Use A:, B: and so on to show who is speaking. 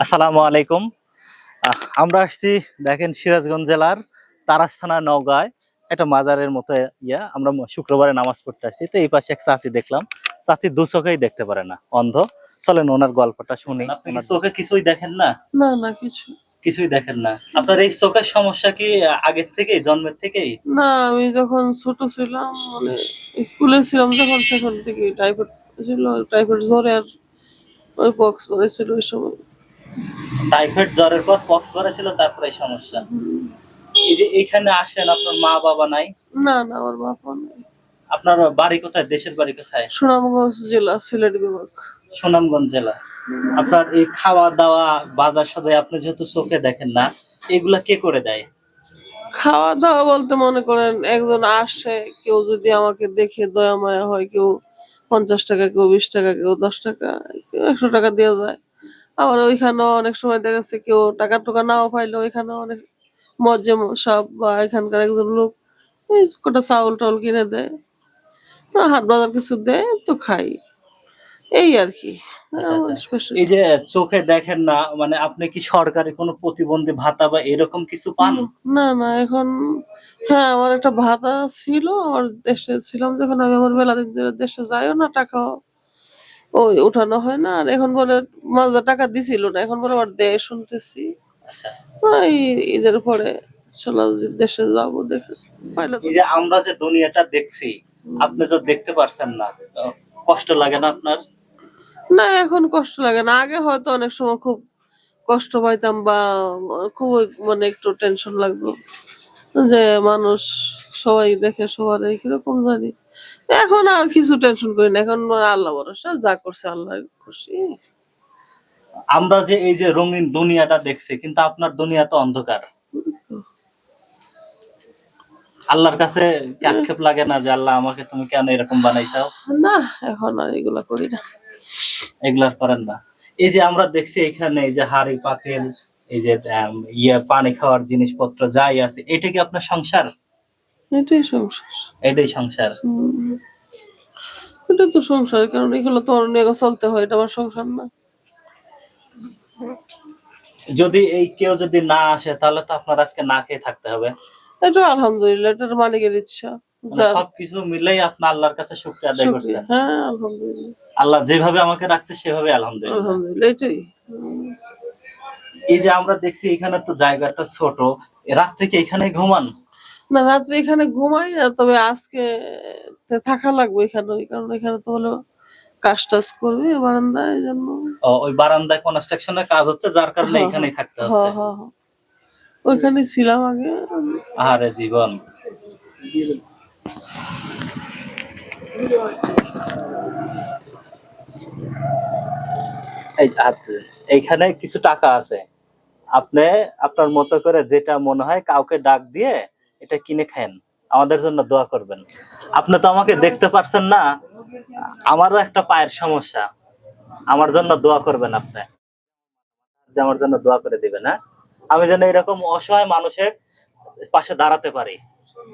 A: আসসালামু আলাইকুম। আমরা আসছি দেখেন সিরাজগঞ্জ জেলার তারাস থানা নওগাঁয় একটা মাজারের মতো আমরা শুক্রবারে নামাজ পড়তে আসছি। তো এই পাশে এক চাচি দেখলাম, চাচি দু চোখেই দেখতে পারে না, অন্ধ। চলেন ওনার গল্পটা শুনি। আপনি কি চোখে কিছুই দেখেন না?
B: না না
A: কিছুই দেখেন না। আপনার এই চোখের সমস্যা কি আগের থেকেই, জন্মের থেকেই?
B: না, আমি যখন ছোট ছিলাম মানে স্কুলে ছিলাম যখন সেখান থেকে টাইফয়েড ছিল, টাইফয়েড জ্বরে আর ওই পক্স পড়েছিল ওই সময়।
A: টাইফয়েড জ্বরের পর পক্স ছিল, তারপরে এই সমস্যা। এই যে এইখানে আসেন, আপনার মা বাবা নাই?
B: না না, আমার বাবা নেই।
A: আপনার বাড়ি কোথায়, দেশের বাড়ি কোথায়?
B: সুনামগঞ্জ জেলা, সিলেট বিভাগ।
A: সুনামগঞ্জ জেলা। আপনার এই খাওয়া দাওয়া, বাজার সদাই আপনি যেহেতু চোখে দেখেন না, এগুলা কে করে দেয়?
B: খাওয়া দাওয়া বলতে মনে করেন একজন আসে, কেউ যদি আমাকে দেখে দয়া মায়া হয়, কেউ 50 টাকা, কেউ 20 টাকা, কেউ 10 টাকা, কেউ 100 টাকা দিয়ে যায়। আবার ওইখানেও অনেক সময় দেখা যাচ্ছে কেউ টাকা টুকা নাও পাইলে ওইখানে অনেক মজ্জে সব বা এখানকার একজন লোক এই কটা চাউল টাউল কিনে দেয়, হাট বাজার কিছু দেয় তো খাই, এই আর কি।
A: আচ্ছা আচ্ছা।
B: স্পেশাল
A: এই যে চোখে দেখেন না, মানে আপনি কি সরকারি কোনো প্রতিবন্ধী ভাতা বা এরকম কিছু পান?
B: না না এখন, হ্যাঁ আমার একটা ভাতা ছিল, আমার দেশে ছিলাম যখন, আমি আমার মেলা দিন ধরে দেশে যাইও না, টাকা ওই উঠানো হয় না। আর এখন বলে মাঝে টাকা দিছিল না, এখন বলে আবার দেয় শুনতেছি।
A: আচ্ছা।
B: এই ঈদের পরে চলো দেশে যাবো, দেখে পাইলে তো।
A: এই যে আমরা যে দুনিয়াটা দেখছি, আপনি যে দেখতে পারছেন না, কষ্ট লাগে না আপনার?
B: না এখন কষ্ট লাগে না, আগে হয়তো অনেক সময় খুব কষ্ট পাইতাম বা খুব মানে একটু টেনশন লাগতো যে মানুষ সবাই দেখে সবার এই কিরকম জানি। এখন আর কিছু টেনশন করি না, এখন আল্লাহ ভরসা, যা করছে আল্লাহ খুশি।
A: আমরা যে এই যে রঙিন দুনিয়াটা দেখছি, কিন্তু আপনার দুনিয়া তো অন্ধকার। আল্লাহর কাছে কি আক্ষেপ লাগে না যে আল্লাহ আমাকে তুমি কেন এরকম বানাইছাও?
B: না এখন আর এগুলা করি না।
A: এগুলা করেন না? এই যে আমরা দেখছি এখানে এই যে হাড়ি পাতিল, এই যে পানি খাওয়ার জিনিসপত্র যাই আছে, এটা কি আপনার সংসার?
B: এটাই সংসার।
A: এটাই সংসার।
B: এটা তো সংসার, কারণ এগুলো তো অন্য চলতে হয়, এটা আমার সংসার না।
A: যদি এই কেউ যদি না আসে, তাহলে তো আপনার আজকে না খেয়ে থাকতে হবে।
B: এটা আলহামদুলিল্লাহ, এটা মালিকের ইচ্ছা।
A: মানে সবকিছু মিলেই আপনি আল্লাহর কাছে শুকরিয়া আদায় করছেন।
B: হ্যাঁ আলহামদুলিল্লাহ,
A: আল্লাহ যেভাবে আমাকে রাখছে সেভাবে আলহামদুলিল্লাহ।
B: আলহামদুলিল্লাহ এটাই।
A: এই যে আমরা দেখছি এখানে তো জায়গাটা ছোট, রাত্রে কি এখানে ঘুমান?
B: না রাত্রে এখানে ঘুমাই না, তবে আজকে থাকা লাগবে এখানে, ওই কারণ এখানে তো হলো কাজ টাজ করবে বারান্দায়, এই জন্য।
A: ওই বারান্দায় কনস্ট্রাকশনের কাজ হচ্ছে, যার কারণে এখানেই থাকতে হচ্ছে।
B: ওইখানে ছিলাম আগে।
A: আরে জীবন। এইখানে কিছু টাকা আছে, আপনি আপনার মতো করে যেটা মনে হয় কাউকে ডাক দিয়ে এটা কিনে খান, আমাদের জন্য দোয়া করবেন। আপনি তো আমাকে দেখতে পারছেন না, আমারও একটা পায়ের সমস্যা, আমার জন্য দোয়া করবেন। আপনি আমার জন্য দোয়া করে দিবেন, হ্যাঁ? আমি যেন এরকম অসহায় মানুষের পাশে দাঁড়াতে পারি।